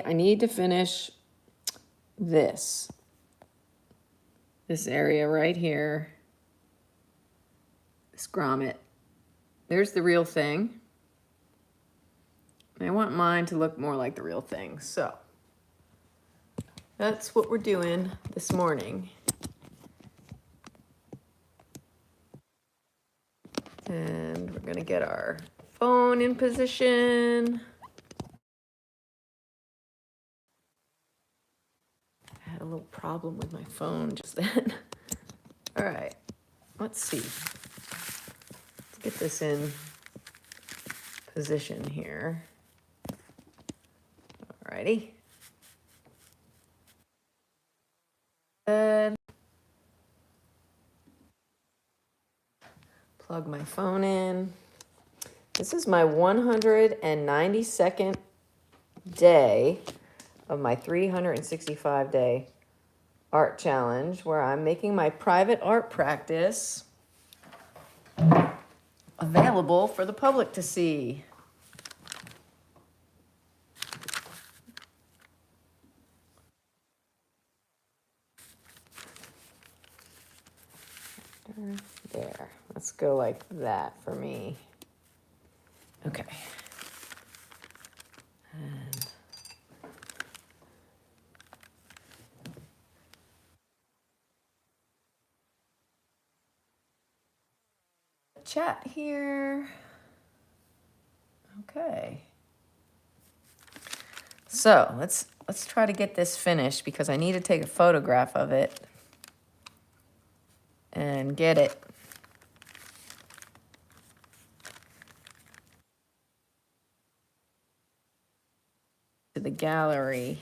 I need to finish this area right here, this grommet. There's the real thing. I want mine to look more like the real thing, so that's what we're doing this morning. And we're gonna get our phone in position. I had a little problem with my phone just then. All right, let's see. Let's get this in position here. All righty. Good. Plug my phone in. This is my 192nd day of my 365-day art challenge, where I'm making my private art practice available for the public to see. There, let's go like that for me. Okay. And chat here. Okay. So let's try to get this finished, because I need to take a photograph of it and get it to the gallery.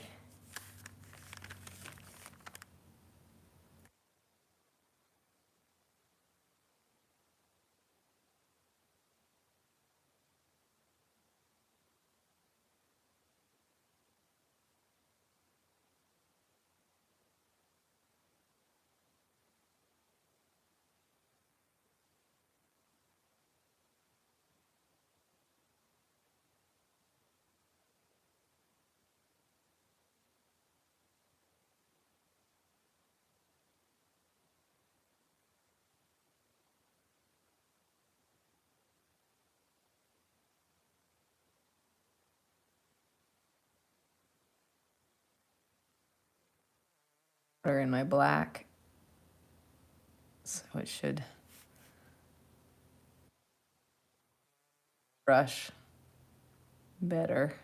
Or in my black, so it should brush better.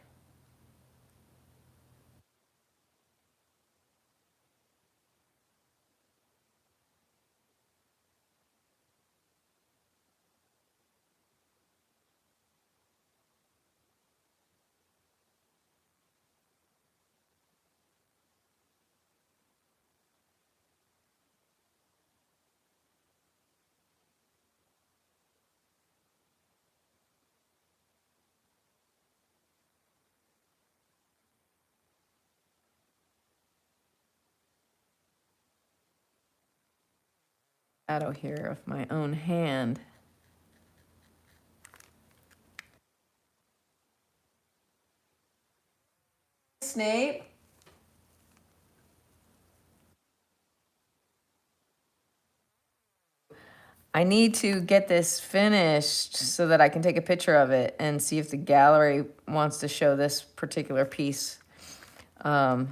Shadow here of my own hand. Snape. I need to get this finished so that I can take a picture of it and see if the gallery wants to show this particular piece. But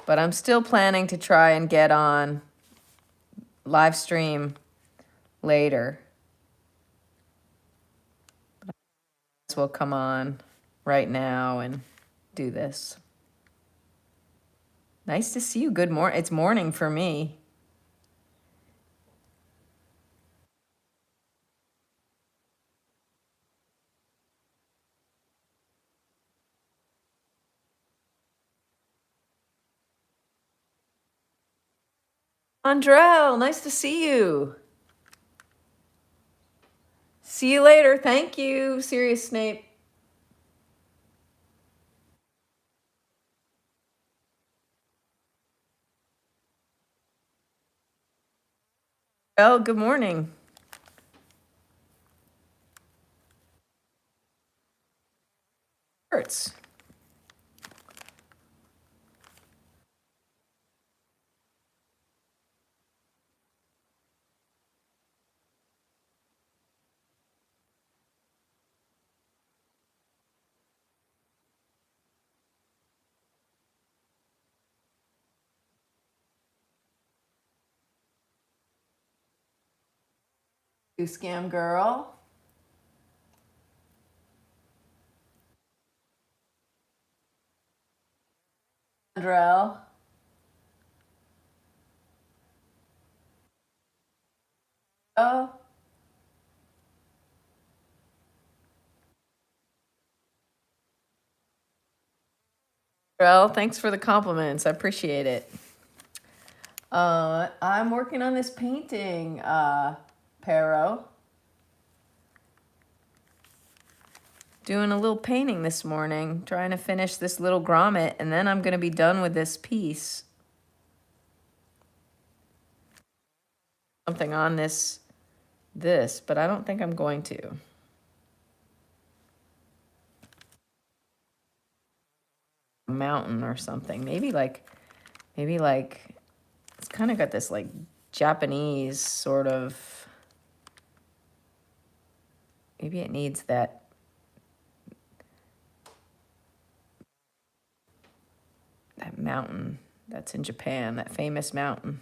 I'm still planning to try and get on live stream later. So we'll come on right now and do this. Nice to see you. Good morning. It's morning for me. Andrell, nice to see you. See you later. Thank you, Sirius Snape. Well, good morning. Hurts. You scam girl. Andrell. Oh. Andrell, thanks for the compliments. I appreciate it. I'm working on this painting, Pero. Doing a little painting this morning, trying to finish this little grommet, and then I'm going to be done with this piece. Something on this, but I don't think I'm going to. Mountain or something. Maybe like, it's kind of got this like Japanese sort of, maybe it needs that mountain that's in Japan, that famous mountain.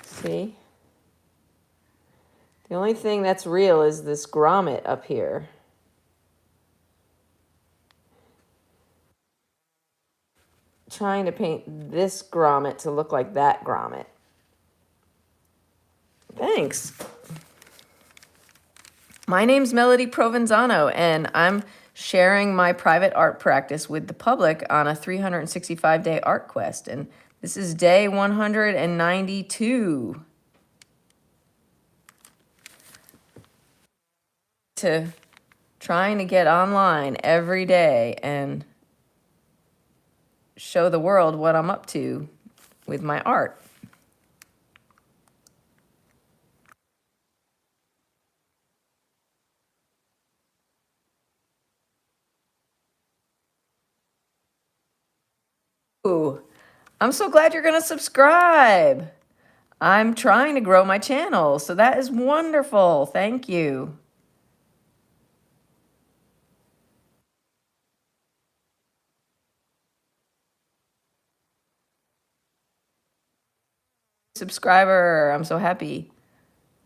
See? The only thing that's real is this grommet up here. Trying to paint this grommet to look like that grommet. Thanks. My name's Melodie Provenzano, and I'm sharing my private art practice with the public on a 365-day art quest. And this is day 192. To trying to get online every day and show the world what I'm up to with my art. Ooh, I'm so glad you're going to subscribe. I'm trying to grow my channel, so that is wonderful. Thank you. Subscriber, I'm so happy.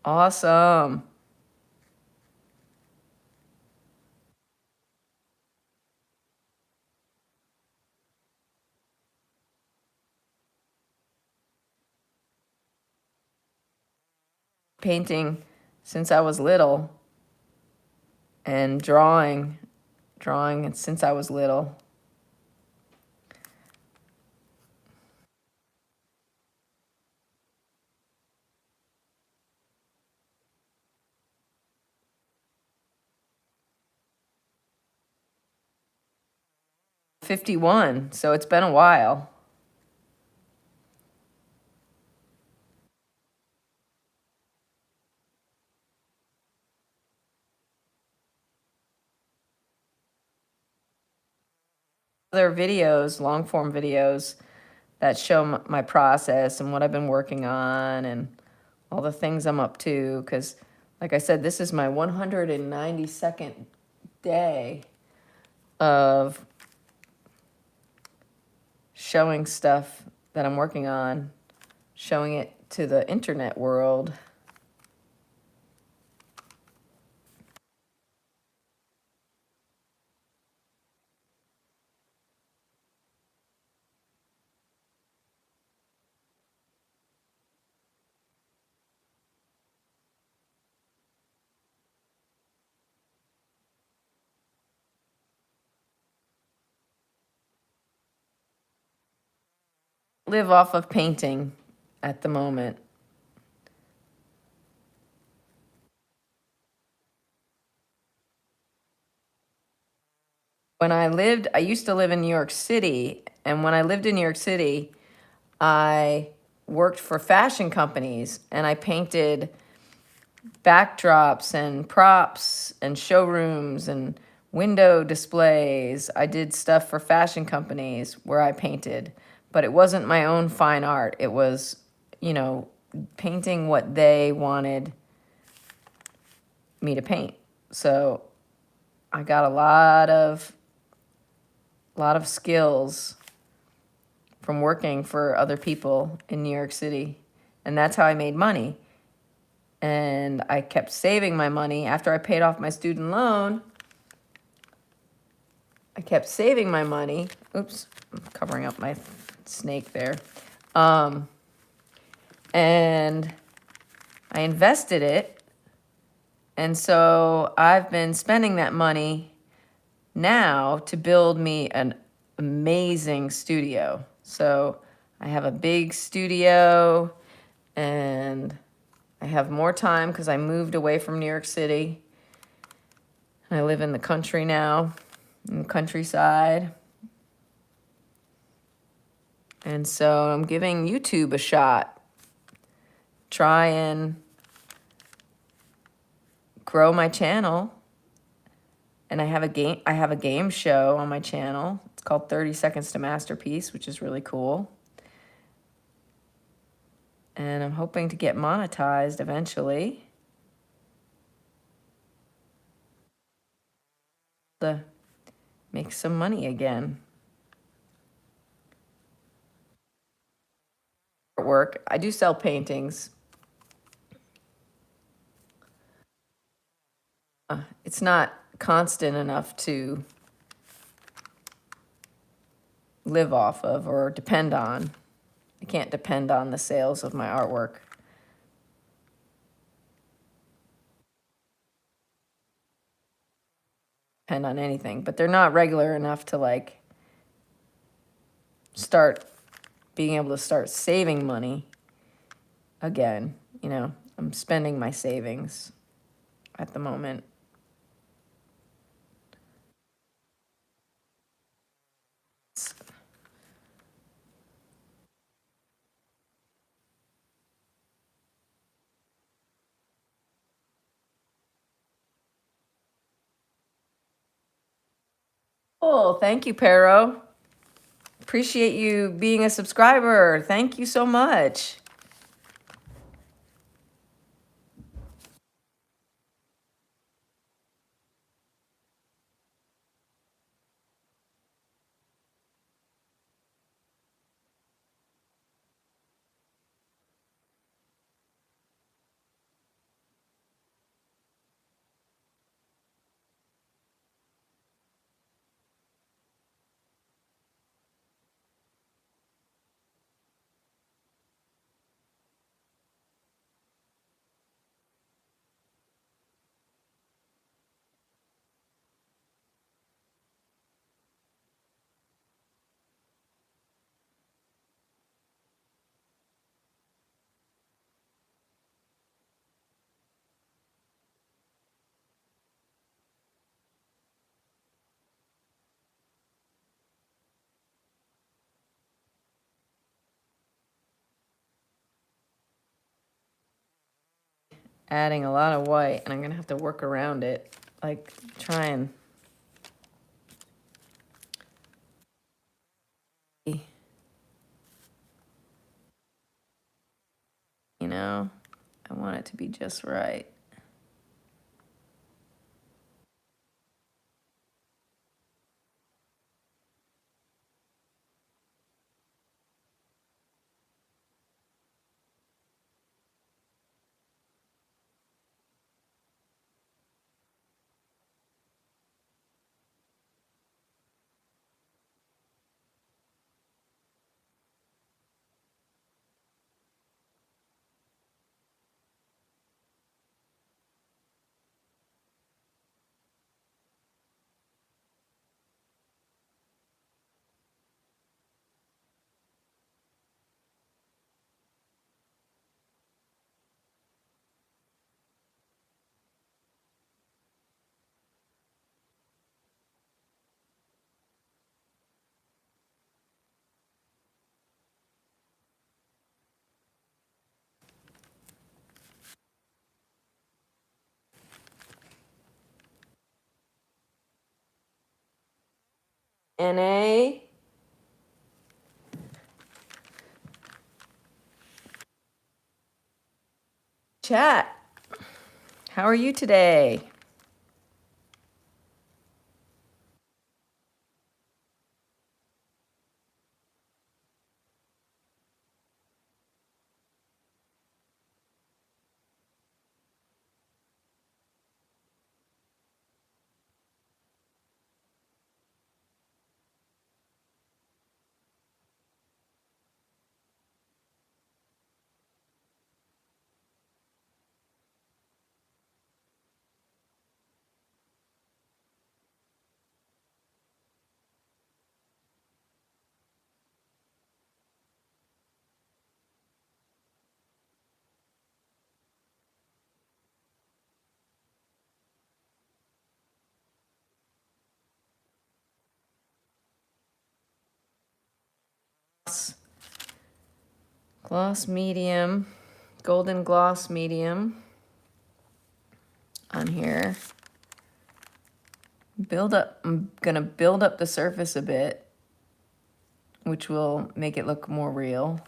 Awesome. Painting since I was little and drawing since I was little. I'm 51, so it's been a while. Other videos, long form videos that show my process and what I've been working on and all the things I'm up to. Because, like I said, this is my 192nd day of showing stuff that I'm working on, showing it to the internet world. Live off of painting at the moment. I used to live in New York City, and when I lived in New York City, I worked for fashion companies, and I painted backdrops and props and showrooms and window displays. I did stuff for fashion companies where I painted, but it wasn't my own fine art. It was, painting what they wanted me to paint. So I got a lot of skills from working for other people in New York City. And that's how I made money. And I kept saving my money after I paid off my student loan. I kept saving my money. Oops, I'm covering up my snake there. And I invested it. And so I've been spending that money now to build me an amazing studio. So I have a big studio and I have more time because I moved away from New York City. I live in the country now, in the countryside. And so I'm giving YouTube a shot. Try and grow my channel. And I have a game show on my channel. It's called 30 Seconds to Masterpiece, which is really cool. And I'm hoping to get monetized eventually. To make some money again. Artwork. I do sell paintings. It's not constant enough to live off of or depend on. I can't depend on the sales of my artwork. Depend on anything, but they're not regular enough to like start being able to start saving money again. You know, I'm spending my savings at the moment. Oh, thank you, Pero. Appreciate you being a subscriber. Thank you so much. Adding a lot of white, and I'm gonna have to work around it. Like, try and you know, I want it to be just right. NA. Chat. How are you today? Gloss medium, golden gloss medium on here. I'm gonna build up the surface a bit, which will make it look more real.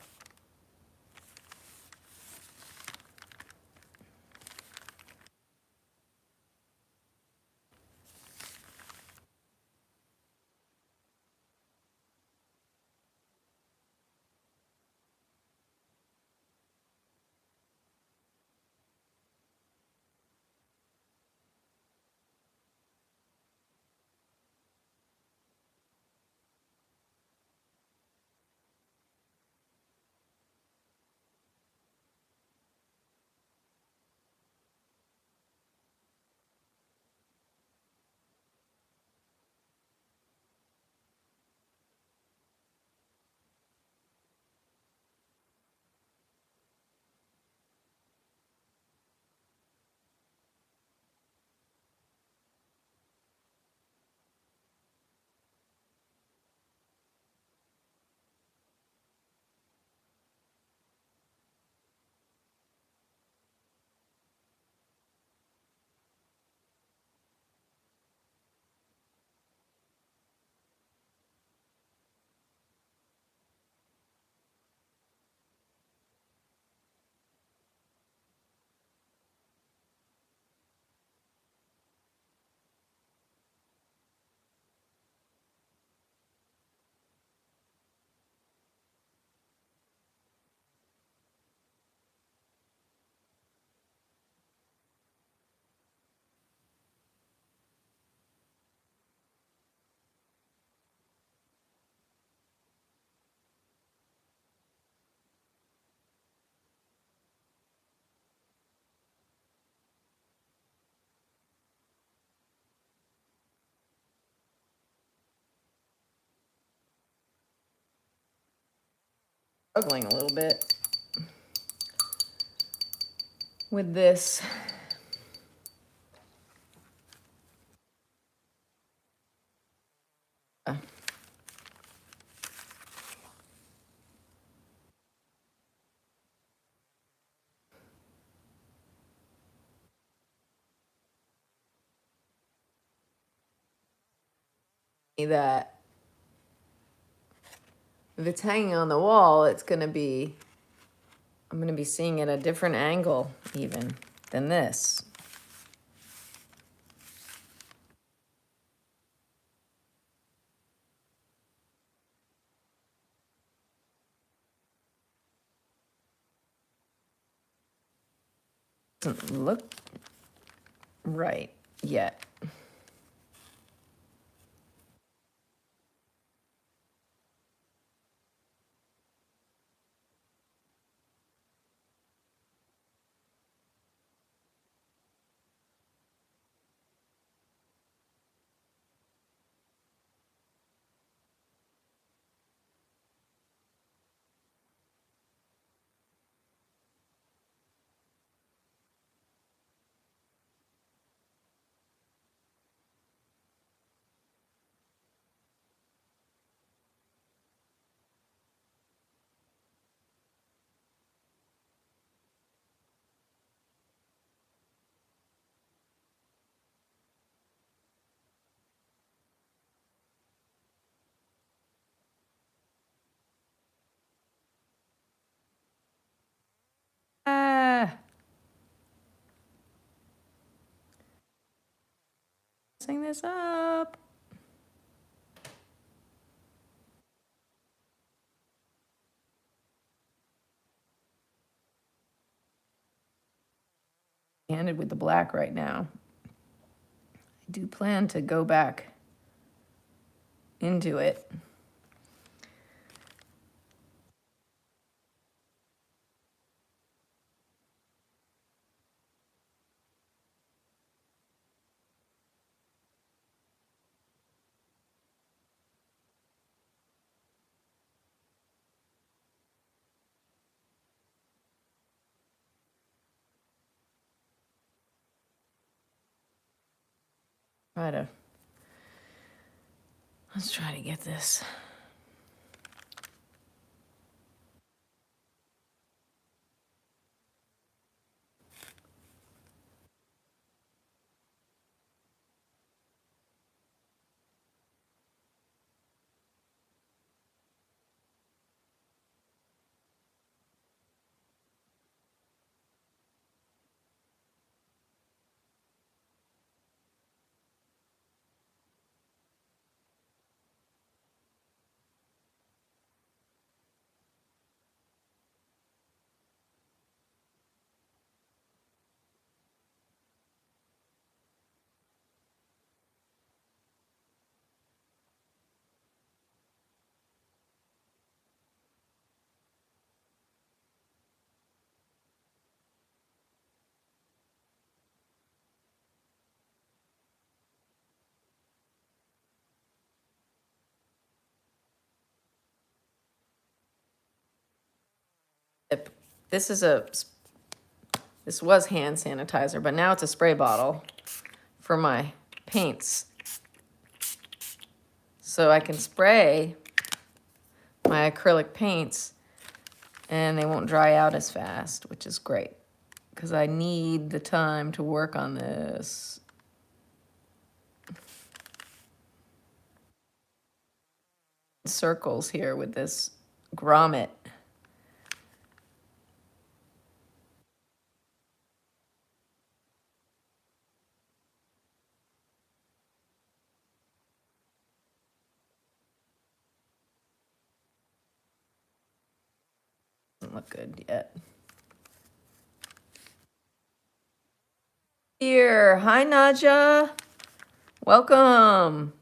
Struggling a little bit with this. That if it's hanging on the wall, I'm gonna be seeing it at a different angle even than this. Doesn't look right yet. Ah, messing this up. Handed with the black right now. I do plan to go back into it. Let's try to get this. this was hand sanitizer, but now it's a spray bottle for my paints. So I can spray my acrylic paints and they won't dry out as fast, which is great because I need the time to work on this. Circles here with this grommet. Doesn't look good yet. Here, hi Naja, welcome.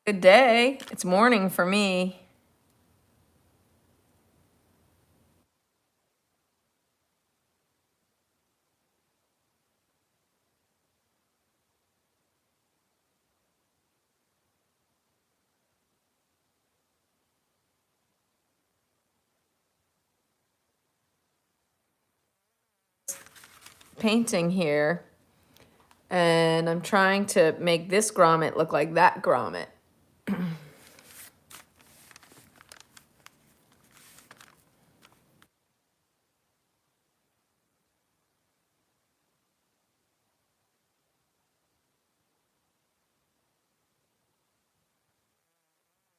Good day. It's morning for me. Painting here, and I'm trying to make this grommet look like that grommet.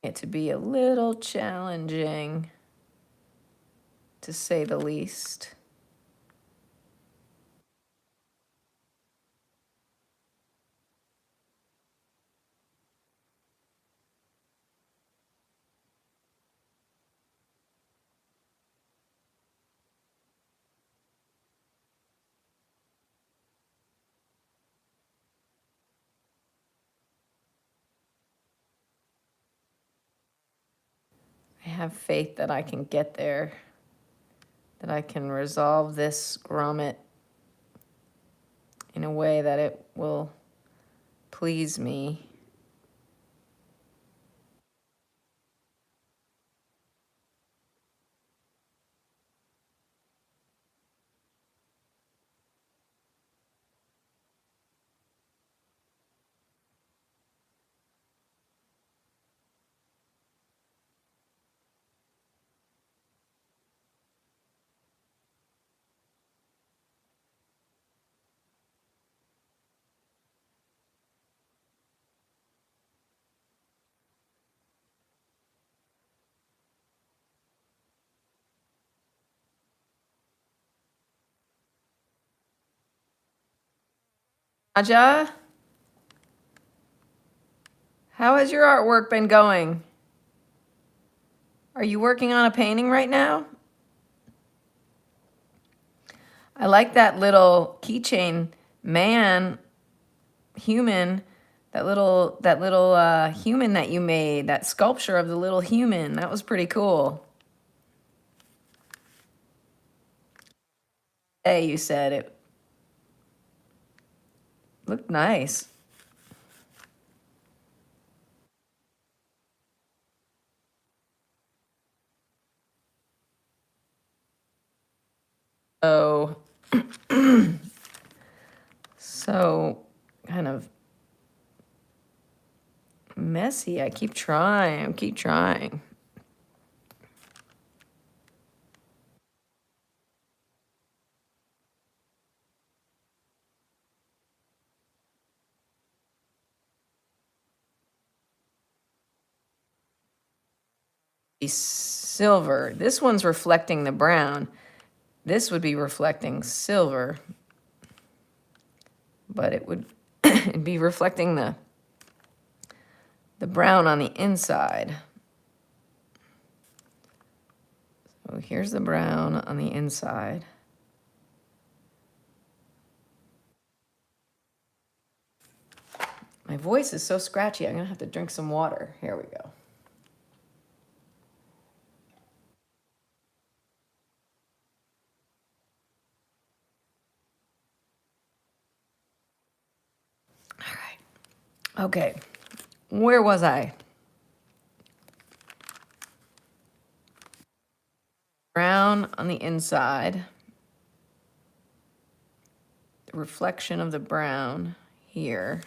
It to be a little challenging, to say the least. I have faith that I can get there, that I can resolve this grommet in a way that it will please me. Aja, how has your artwork been going? Are you working on a painting right now? I like that little keychain man, human, that little human that you made, that sculpture of the little human. That was pretty cool. Hey, you said it looked nice. Oh, so kind of messy. I keep trying. Silver. This one's reflecting the brown. This would be reflecting silver, but it would it'd be reflecting the brown on the inside. So here's the brown on the inside. My voice is so scratchy, I'm gonna have to drink some water. Here we go. All right. Okay. Where was I? brown on the inside. The reflection of the brown here.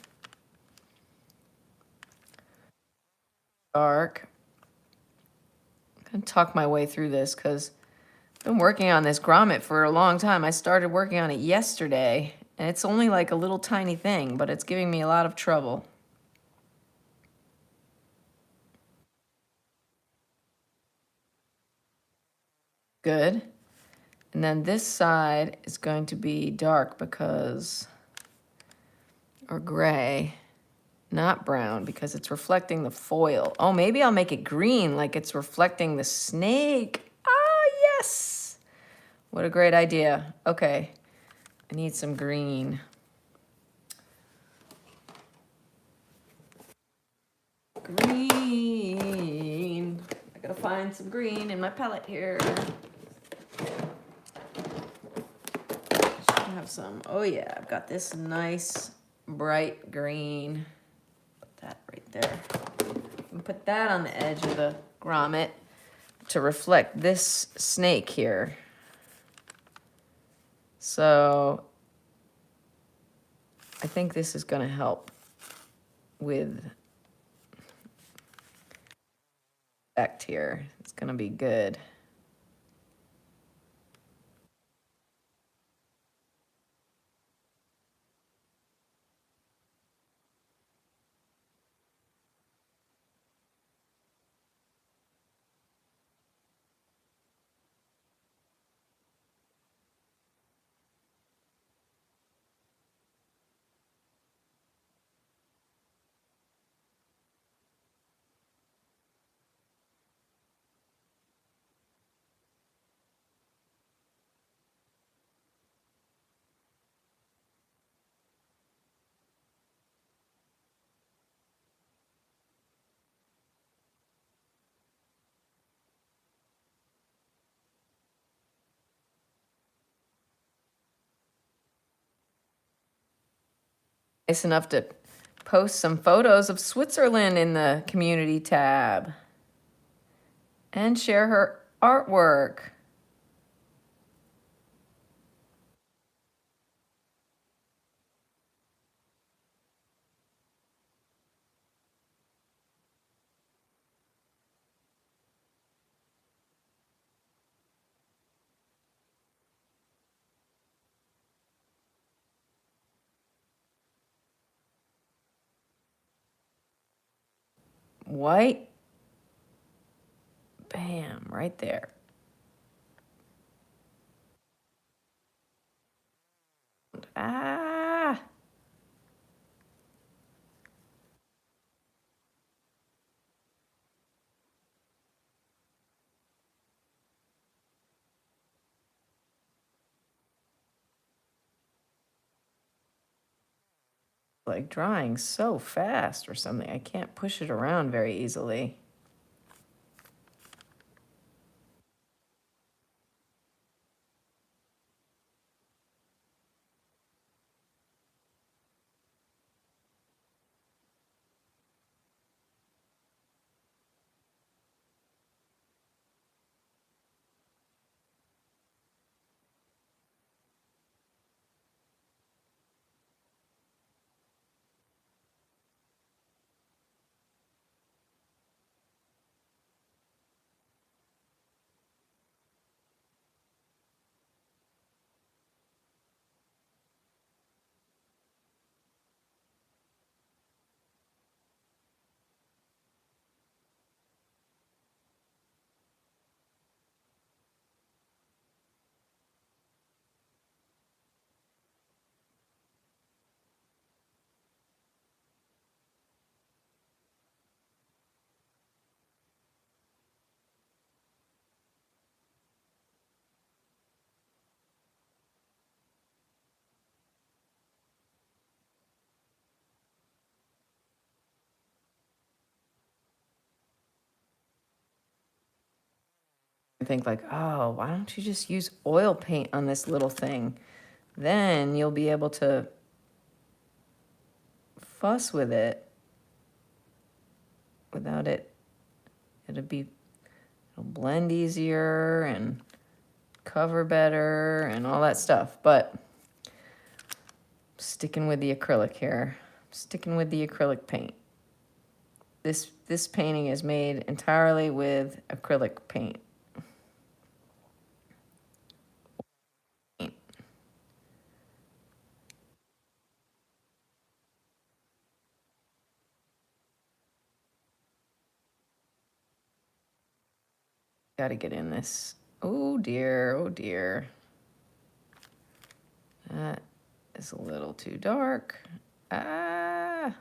Dark. I'm going to talk my way through this because I've been working on this grommet for a long time. I started working on it yesterday, and it's only like a little tiny thing, but it's giving me a lot of trouble. Good. And then this side is going to be dark because, or gray, not brown, because it's reflecting the foil. Oh, maybe I'll make it green like it's reflecting the snake. Ah, yes. What a great idea. Okay, I need some green. Green. I gotta find some green in my palette here. Should have some. Oh yeah, I've got this nice bright green. Put that right there. And put that on the edge of the grommet to reflect this snake here. So I think this is gonna help with effect here. It's gonna be good. Nice enough to post some photos of Switzerland in the community tab and share her artwork. White. Bam, right there. Ah. Like drying so fast or something. I can't push it around very easily. I think like, oh, why don't you just use oil paint on this little thing? Then you'll be able to fuss with it without it. It'll blend easier and cover better and all that stuff, but sticking with the acrylic here. Sticking with the acrylic paint. This painting is made entirely with acrylic paint. Got to get in this. Oh dear, oh dear. That is a little too dark. Ah,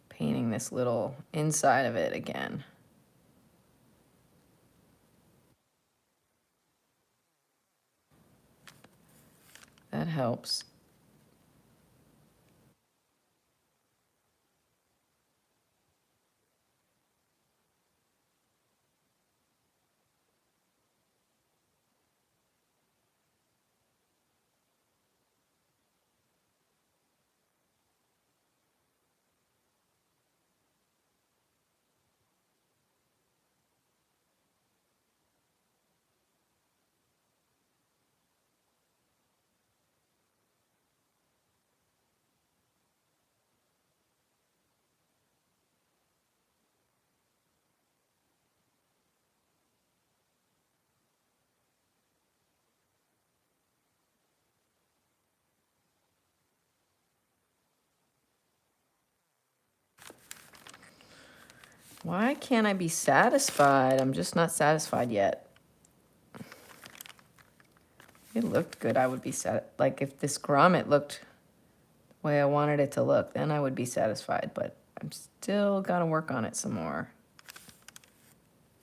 painting this little inside of it again. That helps. Why can't I be satisfied? I'm just not satisfied yet. It looked good. I would be like if this grommet looked the way I wanted it to look, then I would be satisfied, but I'm still gonna work on it some more.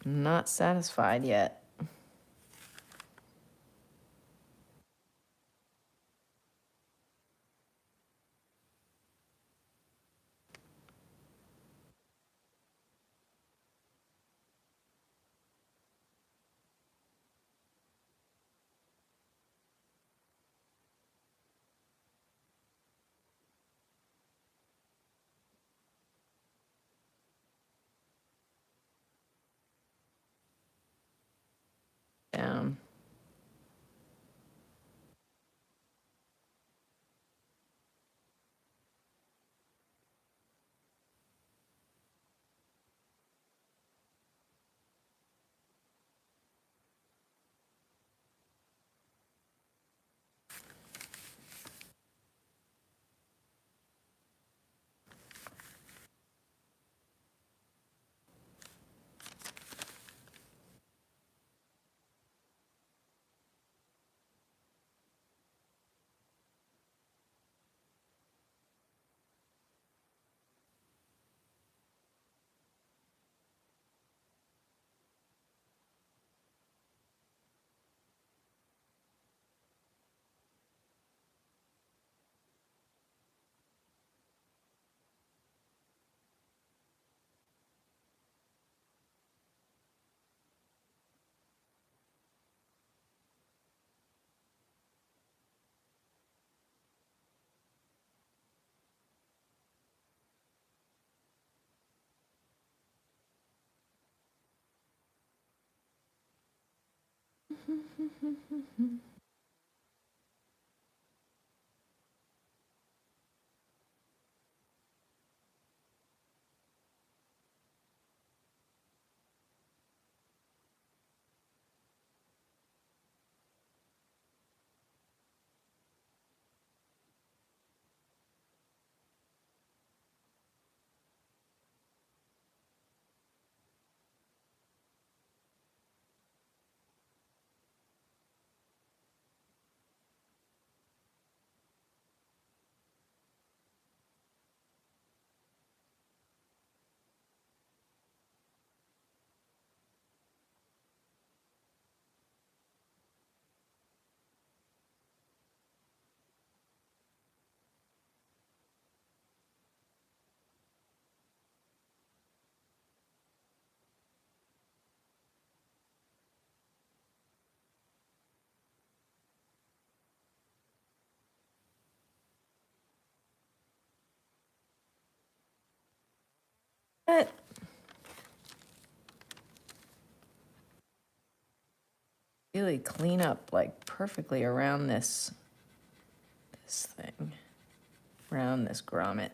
Not satisfied yet. Down. really clean up like perfectly around this thing, around this grommet.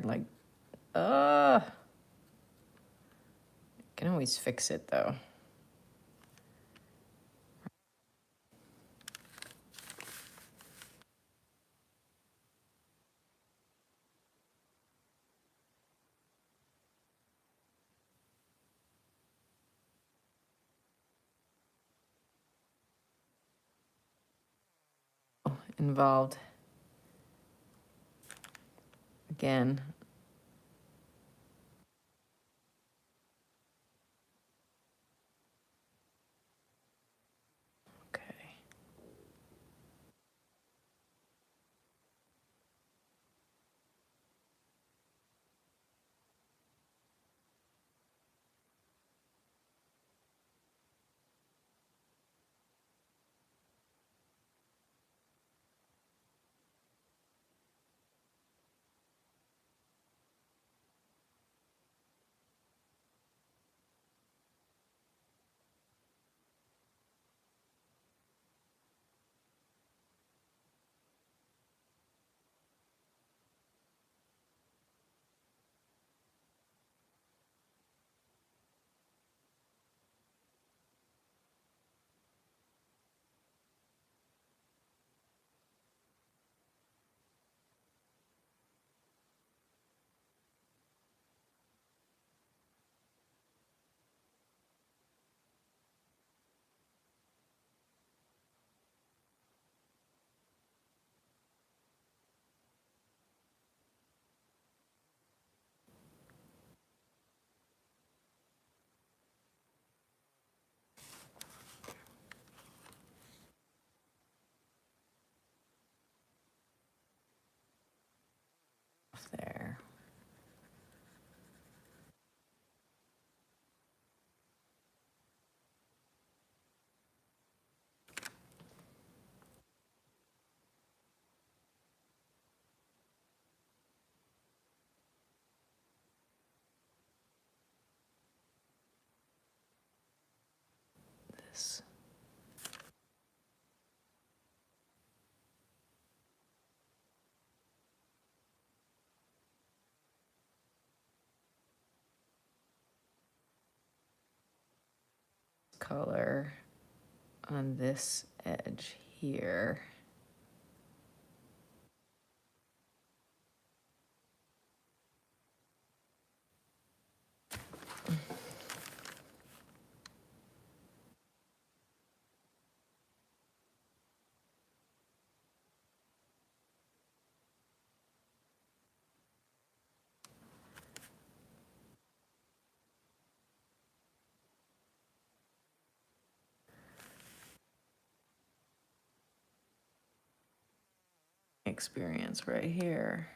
Like, uh, can always fix it though. Involved again. Okay. color on this edge here. Experience right here.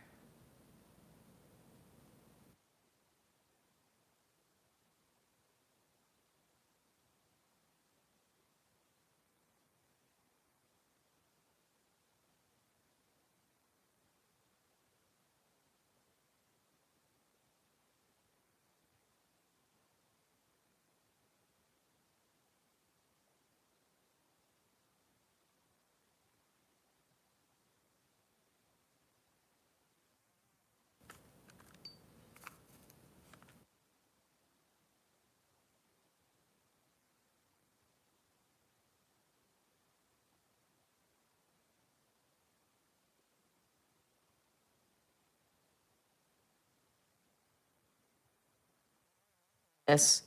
This,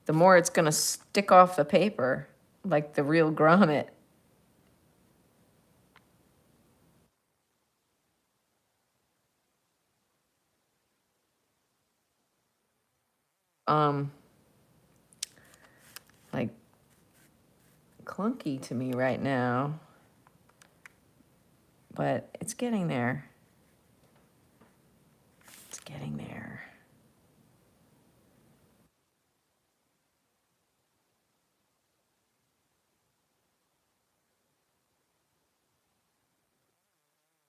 the more it's gonna stick off the paper, like the real grommet. Like clunky to me right now, but it's getting there. It's getting there.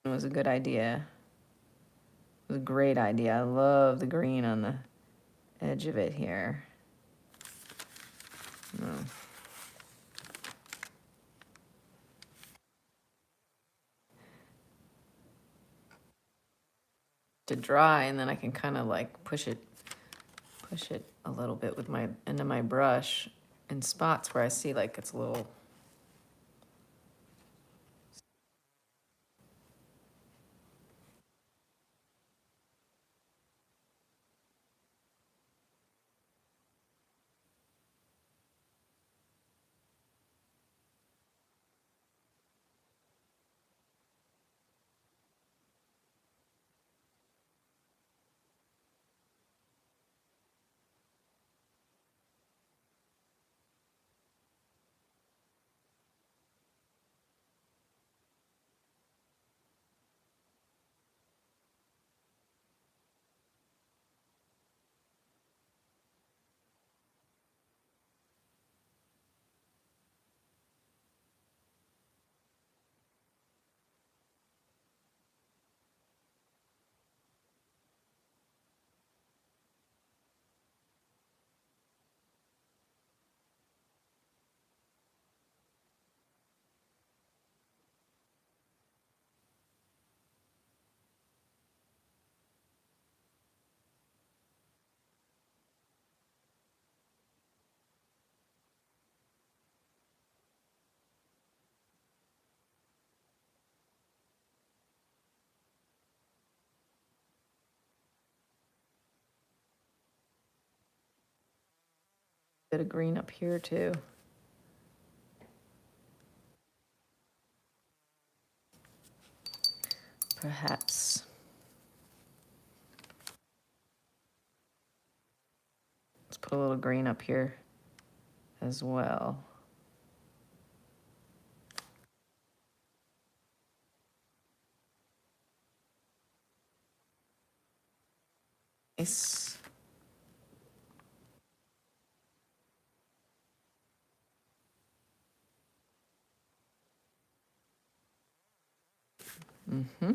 It was a good idea. It was a great idea. I love the green on the edge of it here. Oh. To dry, and then I can kind of like push it a little bit with my end of my brush in spots where I see like it's a little. Bit of green up here too. Perhaps. Let's put a little green up here as well. Nice. Mm-hmm.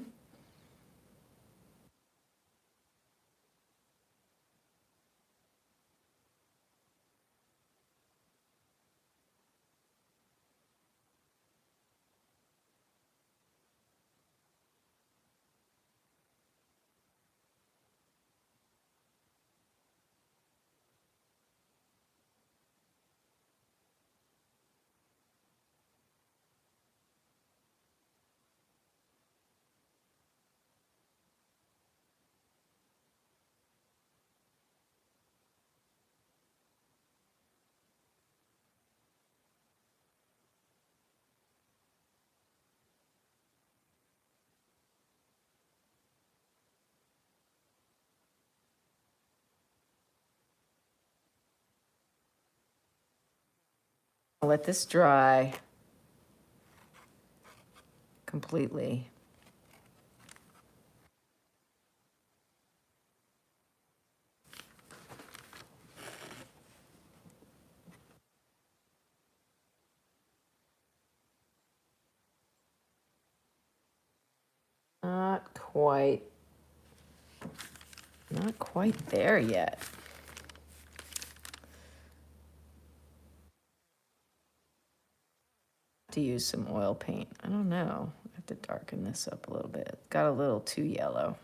I'll let this dry completely. Not quite. Not quite there yet. To use some oil paint. I don't know. I have to darken this up a little bit. It got a little too yellow.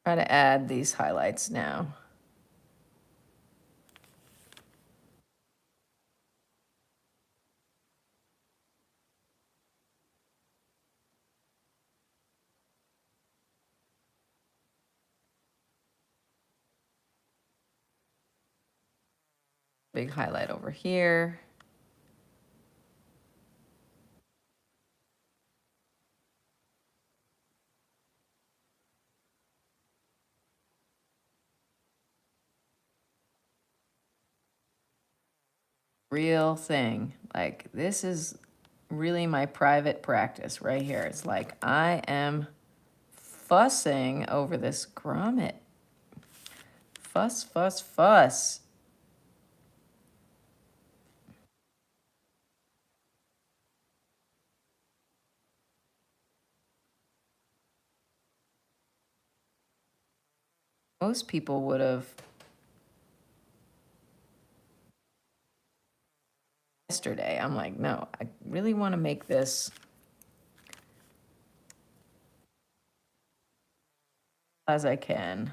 Try to add these highlights now. Big highlight over here. Real thing. Like, this is really my private practice right here. It's like I am fussing over this grommet. Fuss, fuss, fuss. Most people would have yesterday. I'm like, no, I really want to make this as I can.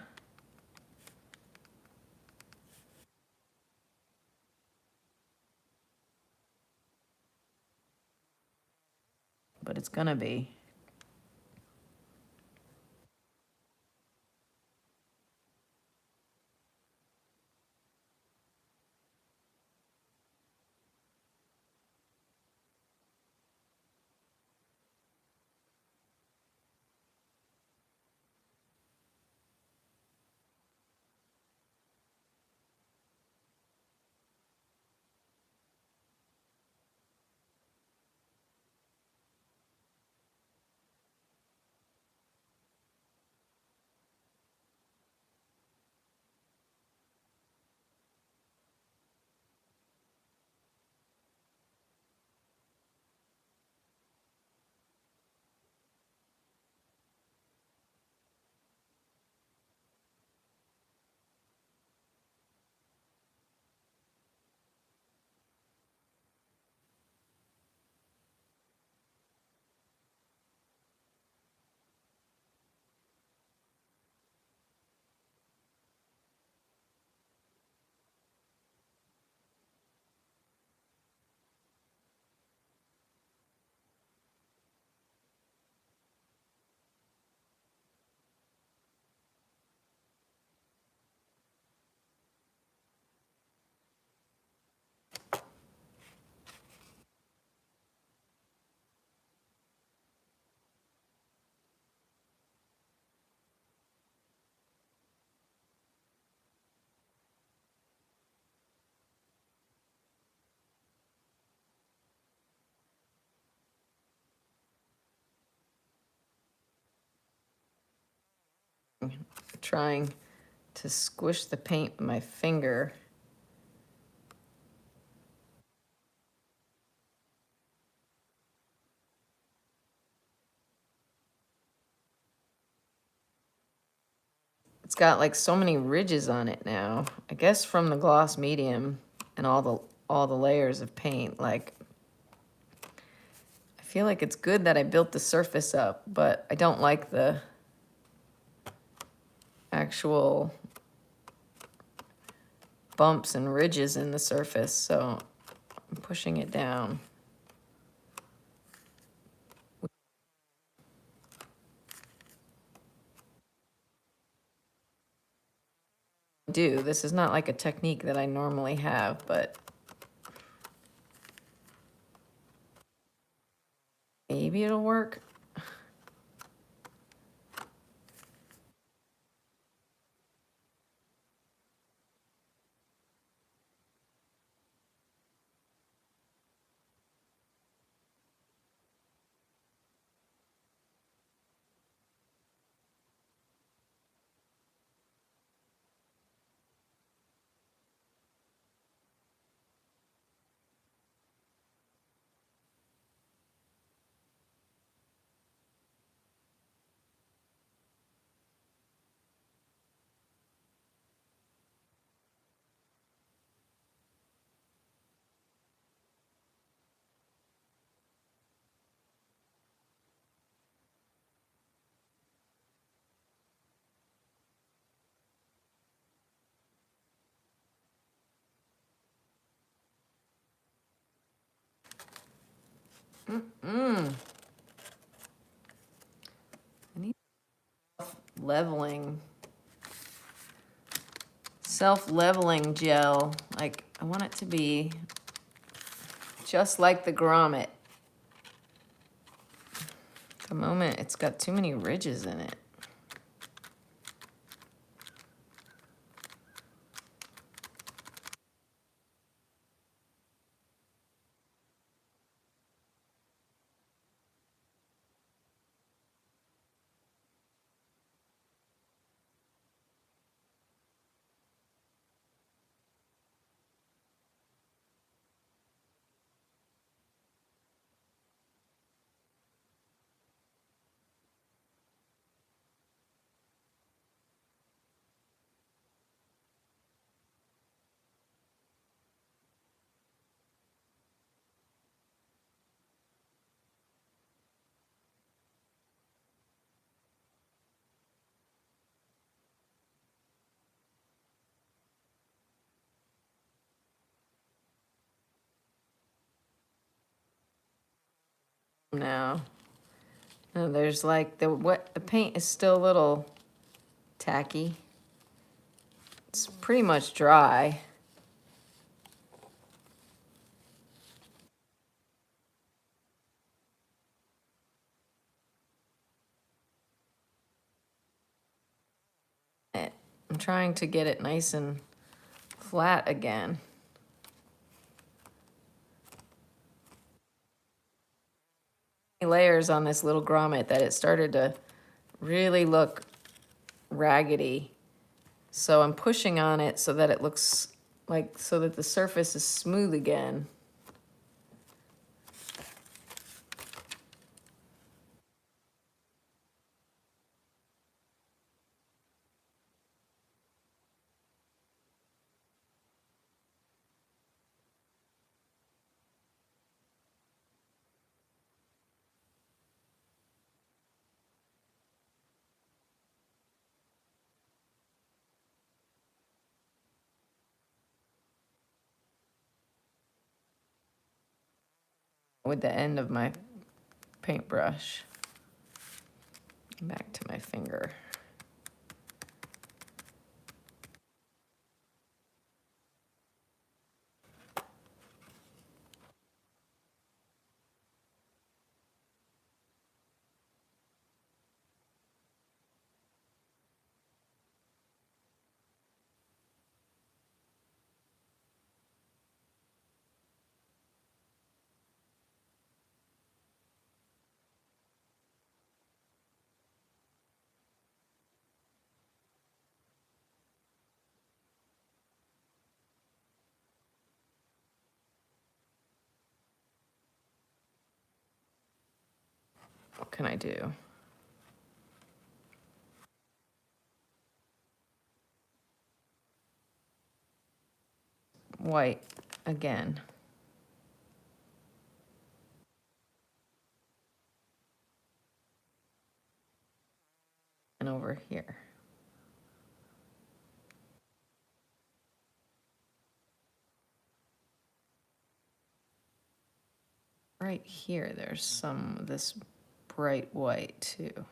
But it's gonna be. trying to squish the paint with my finger. It's got like so many ridges on it now. I guess from the gloss medium and all the layers of paint. Like, I feel like it's good that I built the surface up, but I don't like the actual bumps and ridges in the surface, so I'm pushing it down. This is not like a technique that I normally have, but maybe it'll work. I need leveling, self-leveling gel. Like, I want it to be just like the grommet. At the moment, it's got too many ridges in it. Now, there's like the paint is still a little tacky. It's pretty much dry. I'm trying to get it nice and flat again. Layers on this little grommet that it started to really look raggedy. So I'm pushing on it so that it looks like, so that the surface is smooth again. With the end of my paintbrush. Back to my finger. What can I do? White again. And over here. Right here, there's some of this bright white too.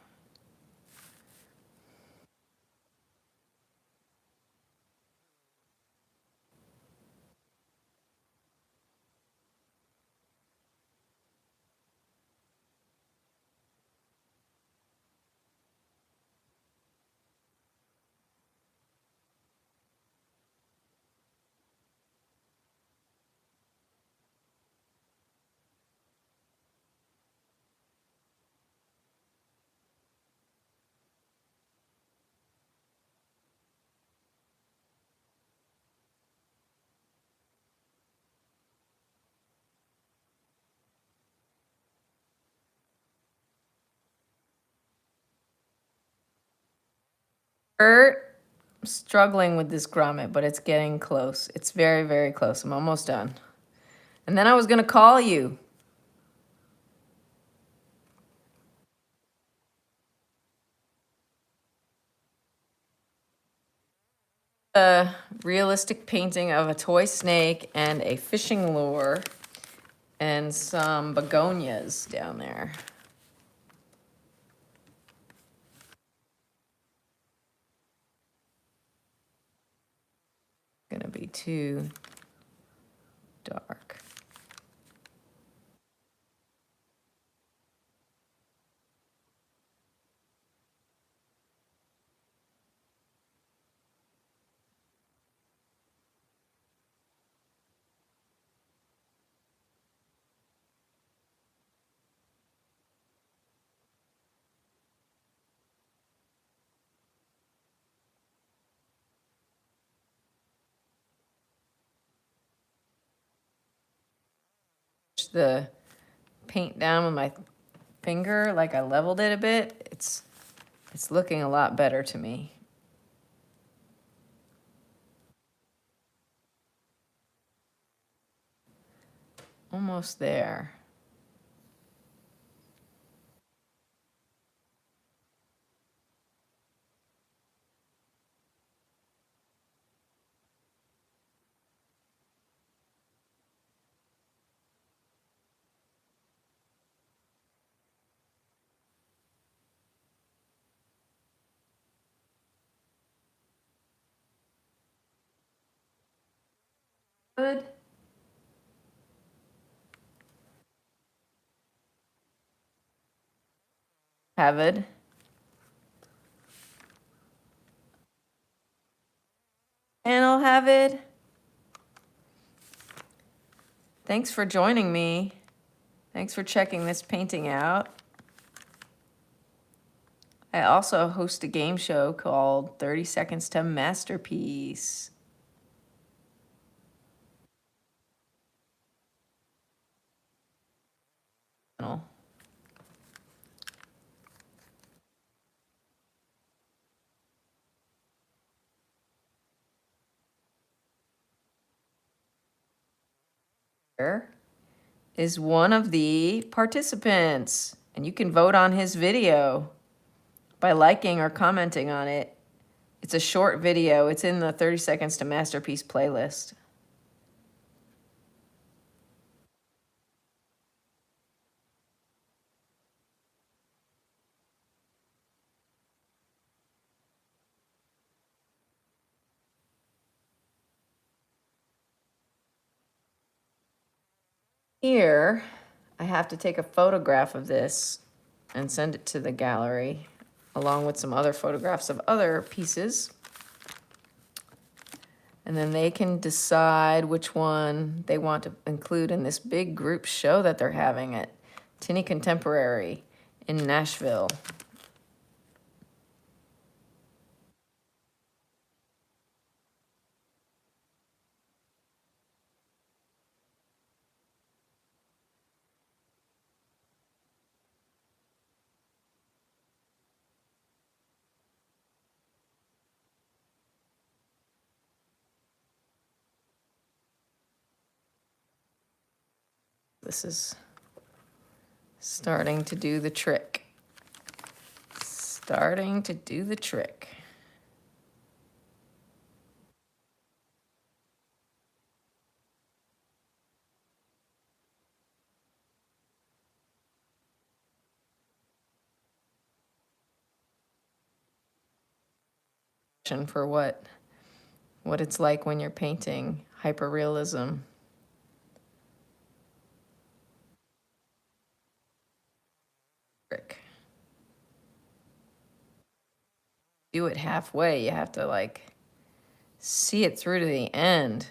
I'm struggling with this grommet, but it's getting close. It's very, very close. I'm almost done. And then I was gonna call you. A realistic painting of a toy snake and a fishing lure and some begonias down there. Gonna be too dark. The paint down with my finger, like I leveled it a bit. It's looking a lot better to me. Almost there. Good. Havid. Panel Havid. Thanks for joining me. Thanks for checking this painting out. I also host a game show called 30 Seconds to Masterpiece. Here is one of the participants, and you can vote on his video by liking or commenting on it. It's a short video. It's in the 30 Seconds to Masterpiece playlist. Here, I have to take a photograph of this and send it to the gallery, along with some other photographs of other pieces. And then they can decide which one they want to include in this big group show that they're having at Tinny Contemporary in Nashville. This is starting to do the trick. Starting to do the trick. For what it's like when you're painting hyperrealism. Trick. Do it halfway. You have to like see it through to the end.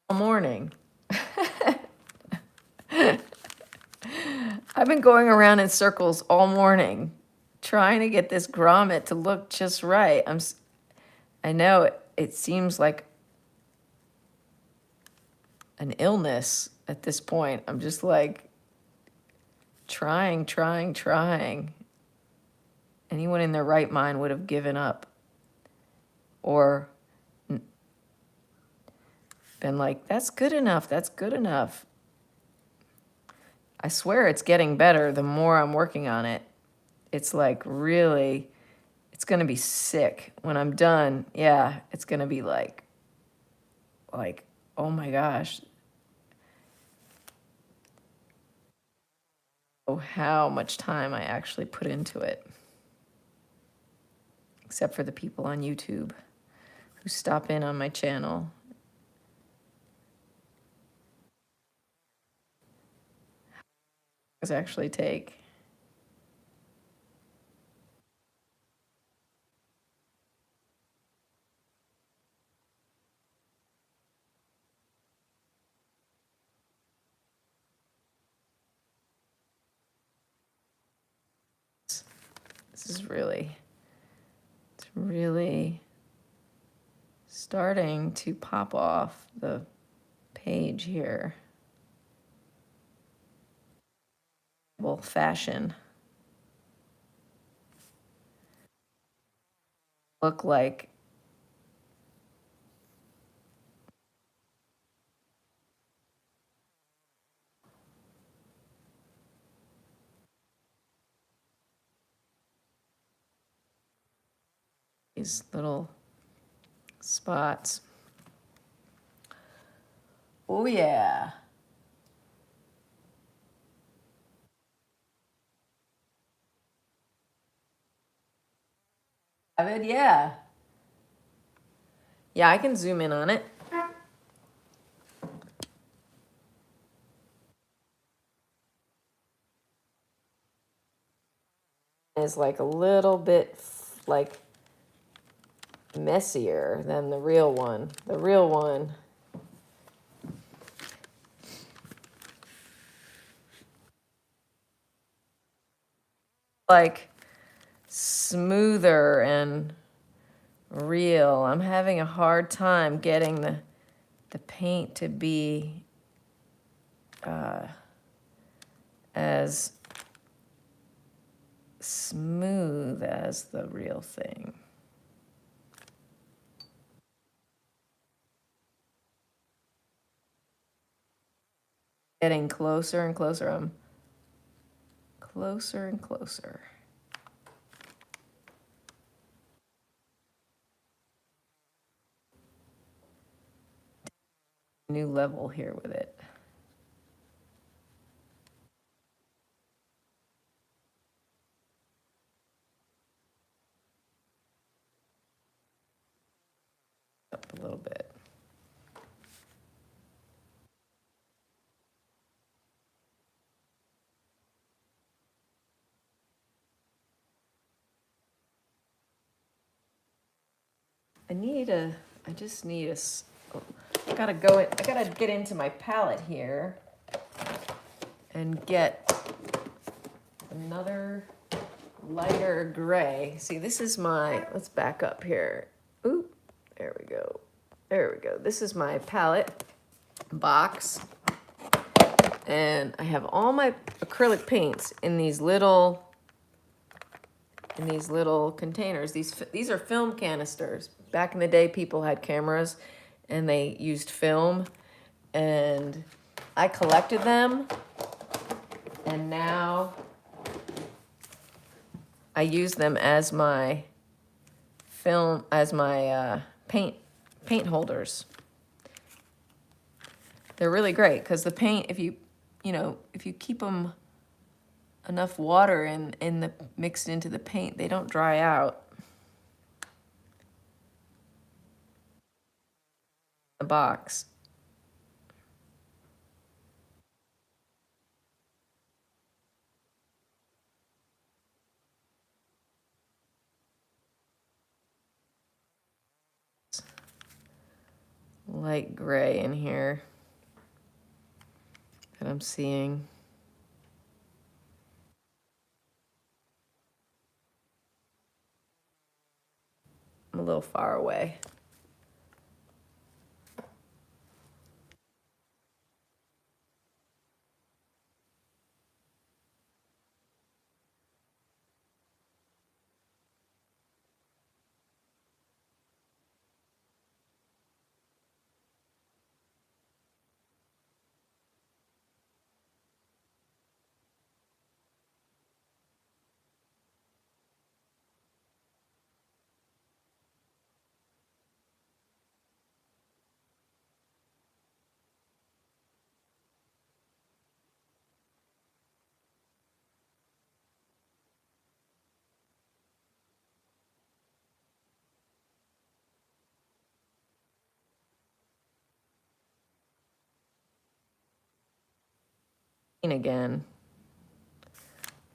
All morning. I've been going around in circles all morning trying to get this grommet to look just right. I know it seems like an illness at this point. I'm just like trying. Anyone in their right mind would have given up or been like, that's good enough. I swear it's getting better the more I'm working on it. It's like really, it's going to be sick when I'm done. Yeah, it's going to be like, oh my gosh. Oh, how much time I actually put into it. Except for the people on YouTube who stop in on my channel. Does actually take. This is really, it's really starting to pop off the page here. Well, fashion. Look like these little spots. Oh yeah. David, yeah. Yeah, I can zoom in on it. Is like a little bit like messier than the real one. The real one like smoother and real. I'm having a hard time getting the paint to be as smooth as the real thing. Getting closer and closer. I'm closer and closer. New level here with it. Up a little bit. I just need I gotta get into my palette here and get another lighter gray. See, this is let's back up here. Ooh, there we go. This is my palette box. And I have all my acrylic paints in these little in these little containers. These are film canisters. Back in the day, people had cameras and they used film, and I collected them, and now I use them as my paint holders. They're really great because the paint, if you keep them enough water mixed into the paint, they don't dry out. The box. Light gray in here that I'm seeing. I'm a little far away. Again.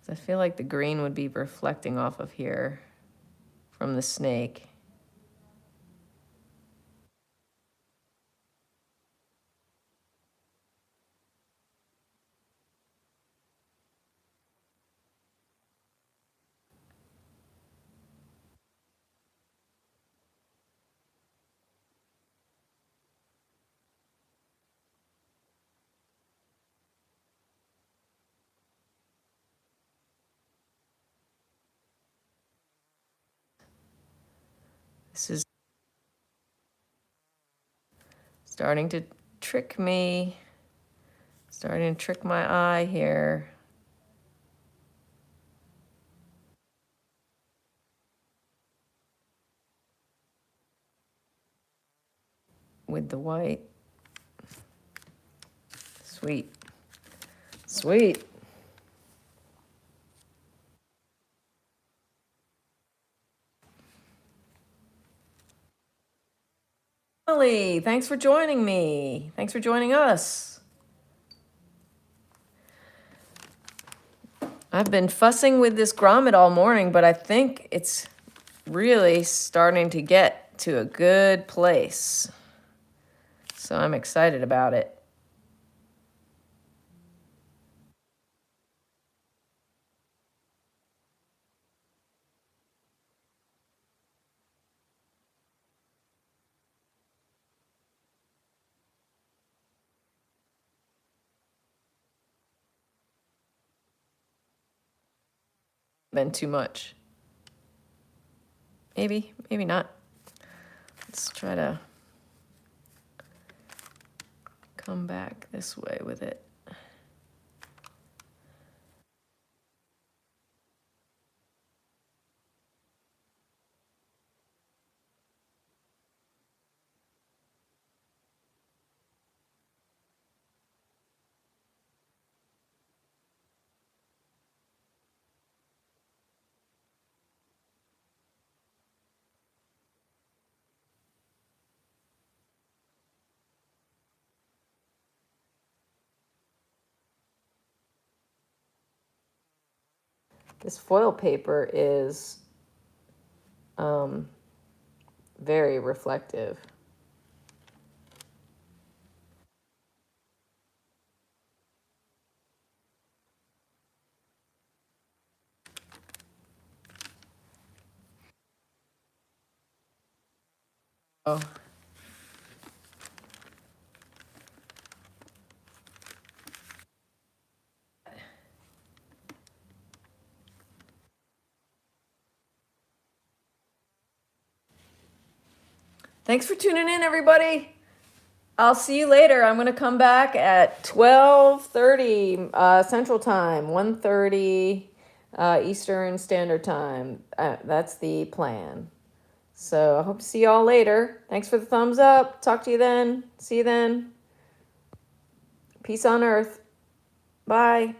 I feel like the green would be reflecting off of here from the snake. This is starting to trick me. Starting to trick my eye here. With the white. Sweet. Sweet. Emily, thanks for joining me. Thanks for joining us. I've been fussing with this grommet all morning, but I think it's really starting to get to a good place. So I'm excited about it. Been too much. Maybe, maybe not. Let's try to come back this way with it. This foil paper is very reflective. Oh. Thanks for tuning in, everybody. I'll see you later. I'm going to come back at 12:30 Central Time, 1:30 Eastern Standard Time. That's the plan. So I hope to see y'all later. Thanks for the thumbs up. Talk to you then. See you then. Peace on earth. Bye.